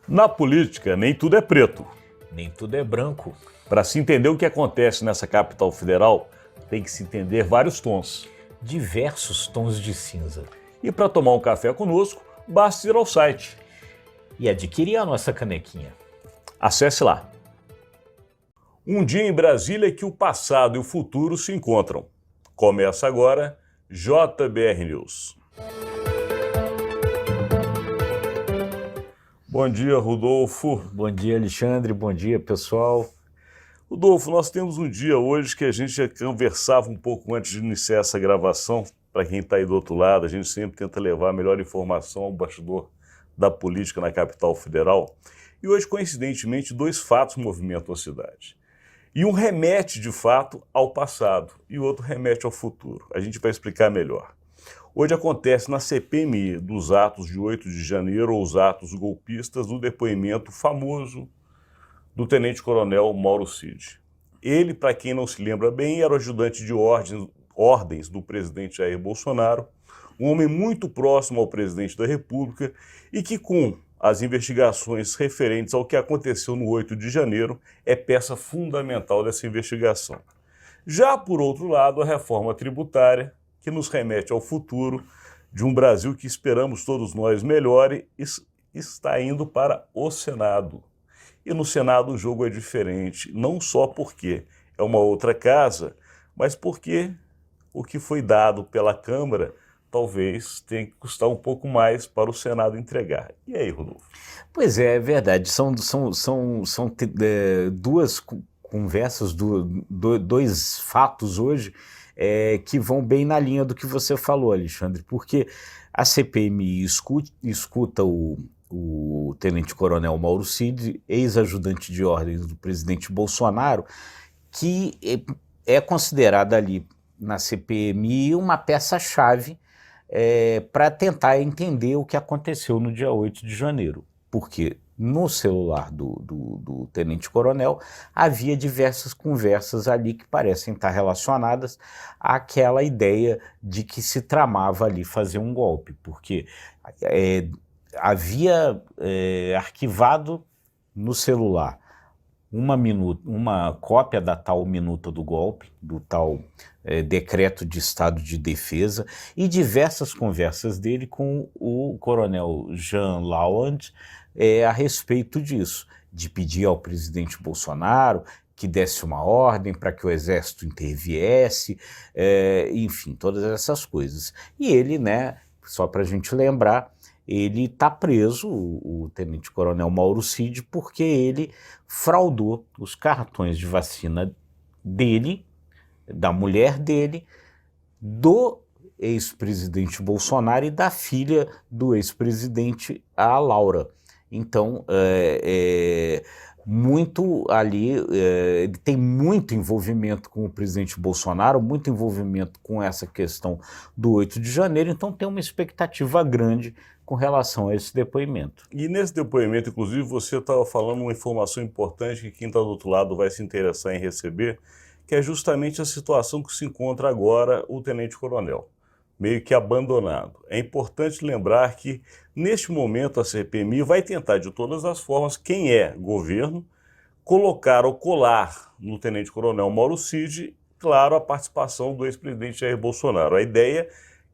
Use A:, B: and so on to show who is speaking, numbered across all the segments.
A: Na política, nem tudo é preto.
B: Nem tudo é branco.
A: Para se entender o que acontece nessa capital federal, tem que se entender vários tons.
B: Diversos tons de cinza.
A: E para tomar um café conosco, basta ir ao site.
B: E adquirir a nossa canequinha.
A: Acesse lá. Um dia em Brasília que o passado e o futuro se encontram. Começa agora JBR News. Bom dia, Rodolfo.
B: Bom dia, Alexandre. Bom dia, pessoal.
A: Rodolfo, nós temos um dia hoje que a gente já conversava um pouco antes de iniciar essa gravação. Para quem está aí do outro lado, a gente sempre tenta levar a melhor informação ao bastidor da política na capital federal. E hoje, coincidentemente, dois fatos movimentam a cidade. E um remete, de fato, ao passado e o outro remete ao futuro. A gente vai explicar melhor. Hoje acontece na CPMI dos atos de 8 de janeiro, ou os atos golpistas, o depoimento famoso do tenente-coronel Mauro Cid. Ele, para quem não se lembra bem, era o ajudante de ordens do presidente Jair Bolsonaro, um homem muito próximo ao presidente da República e que, com as investigações referentes ao que aconteceu no 8 de janeiro, é peça fundamental dessa investigação. Já, por outro lado, a reforma tributária, que nos remete ao futuro de um Brasil que esperamos todos nós melhore, está indo para o Senado. E no Senado o jogo é diferente, não só porque é uma outra casa, mas porque o que foi dado pela Câmara talvez tenha que custar um pouco mais para o Senado entregar. E aí, Rodolfo?
B: Pois é, é verdade. São duas conversas, dois fatos hoje que vão bem na linha do que você falou, Alexandre, porque a CPMI escuta o tenente-coronel Mauro Cid, ex-ajudante de ordens do presidente Bolsonaro, que é considerada ali na CPMI uma peça-chave para tentar entender o que aconteceu no dia 8 de janeiro. Porque no celular do tenente-coronel havia diversas conversas ali que parecem estar relacionadas àquela ideia de que se tramava ali fazer um golpe, porque havia arquivado no celular uma cópia da tal minuta do golpe, do tal decreto de estado de defesa, e diversas conversas dele com o coronel Jean Lalande a respeito disso, de pedir ao presidente Bolsonaro que desse uma ordem para que o exército interviesse, enfim, todas essas coisas. E ele, né, só para a gente lembrar, ele está preso, o tenente-coronel Mauro Cid, porque ele fraudou os cartões de vacina dele, da mulher dele, do ex-presidente Bolsonaro e da filha do ex-presidente, a Laura. Então, muito ali, ele tem muito envolvimento com o presidente Bolsonaro, muito envolvimento com essa questão do 8 de janeiro, então tem uma expectativa grande com relação a esse depoimento.
A: E nesse depoimento, inclusive, você estava falando uma informação importante que quem está do outro lado vai se interessar em receber, que é justamente a situação que se encontra agora o tenente-coronel, meio que abandonado. É importante lembrar que, neste momento, a CPMI vai tentar, de todas as formas, quem é governo, colocar ou colar no tenente-coronel Mauro Cid, claro, a participação do ex-presidente Jair Bolsonaro. A ideia,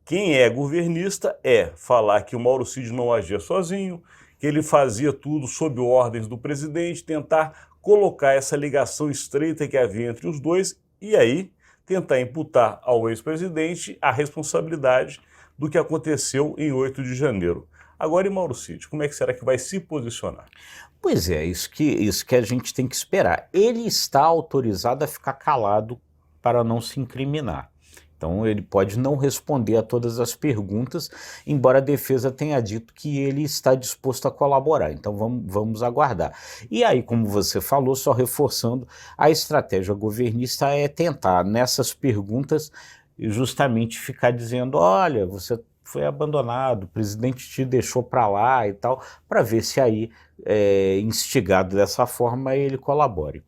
A: quem é governista, é falar que o Mauro Cid não agia sozinho, que ele fazia tudo sob ordens do presidente, tentar colocar essa ligação estreita que havia entre os dois e aí tentar imputar ao ex-presidente a responsabilidade do que aconteceu em 8 de janeiro. Agora, e Mauro Cid, como é que será que vai se posicionar?
B: Pois é, isso que a gente tem que esperar. Ele está autorizado a ficar calado para não se incriminar. Então ele pode não responder a todas as perguntas, embora a defesa tenha dito que ele está disposto a colaborar. Então vamos aguardar. E aí, como você falou, só reforçando, a estratégia governista é tentar, nessas perguntas, justamente ficar dizendo, olha, você foi abandonado, o presidente te deixou para lá e tal, para ver se aí, instigado dessa forma, ele colabore.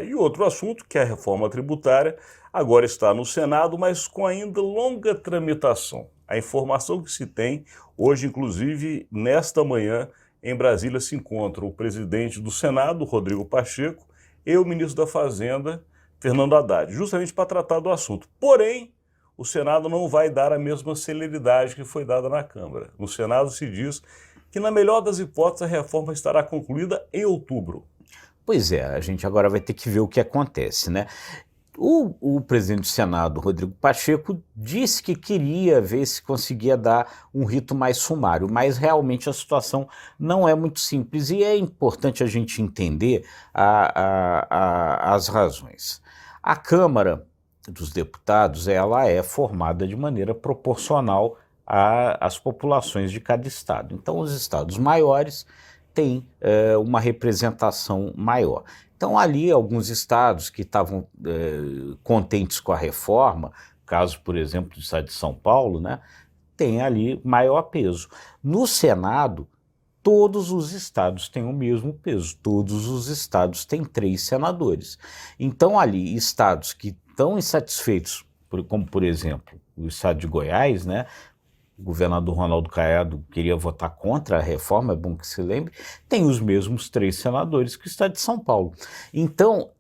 A: E outro assunto, que é a reforma tributária, agora está no Senado, mas com ainda longa tramitação. A informação que se tem, hoje inclusive, nesta manhã, em Brasília se encontram o presidente do Senado, Rodrigo Pacheco, e o ministro da Fazenda, Fernando Haddad, justamente para tratar do assunto. Porém, o Senado não vai dar a mesma celeridade que foi dada na Câmara. No Senado se diz que, na melhor das hipóteses, a reforma estará concluída em outubro.
B: Pois é, a gente agora vai ter que ver o que acontece, né? O presidente do Senado, Rodrigo Pacheco, disse que queria ver se conseguia dar um rito mais sumário, mas realmente a situação não é muito simples e é importante a gente entender as razões. A Câmara dos Deputados, ela é formada de maneira proporcional às populações de cada estado. Então, os estados maiores têm uma representação maior. Então, ali, alguns estados que estavam contentes com a reforma, caso, por exemplo, do estado de São Paulo, né, tem ali maior peso. No Senado, todos os estados têm o mesmo peso, todos os estados têm 3 senadores. Então, ali, estados que estão insatisfeitos, como, por exemplo, o estado de Goiás, né, o governador Ronaldo Caiado queria votar contra a reforma, é bom que se lembre, tem os mesmos 3 senadores que o estado de São Paulo. Então,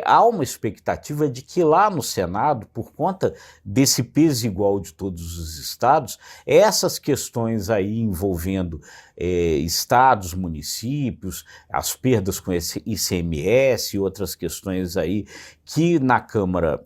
B: há uma expectativa de que lá no Senado, por conta desse peso igual de todos os estados, essas questões aí envolvendo estados, municípios, as perdas com esse ICMS e outras questões aí que na Câmara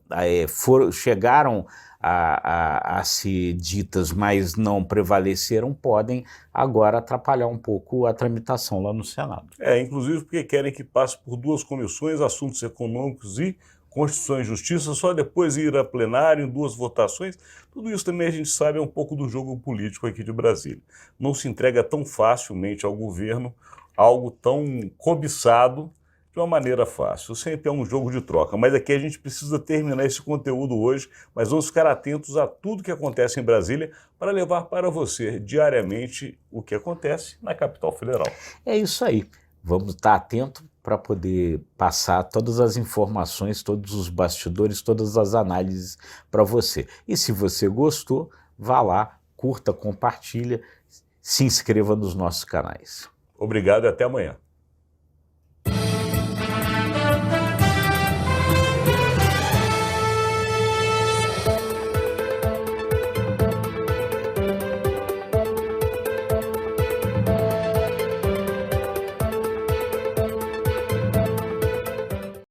B: chegaram a ser ditas, mas não prevaleceram, podem agora atrapalhar um pouco a tramitação lá no Senado.
A: Inclusive porque querem que passe por 2 comissões, assuntos econômicos e Constituição e Justiça, só depois ir a plenário em 2 votações. Tudo isso também a gente sabe é um pouco do jogo político aqui de Brasília. Não se entrega tão facilmente ao governo algo tão cobiçado de uma maneira fácil. Sempre é um jogo de troca, mas aqui a gente precisa terminar esse conteúdo hoje, mas vamos ficar atentos a tudo que acontece em Brasília para levar para você diariamente o que acontece na capital federal.
B: É isso aí. Vamos estar atentos para poder passar todas as informações, todos os bastidores, todas as análises para você. E se você gostou, vá lá, curta, compartilha, se inscreva nos nossos canais.
A: Obrigado e até amanhã.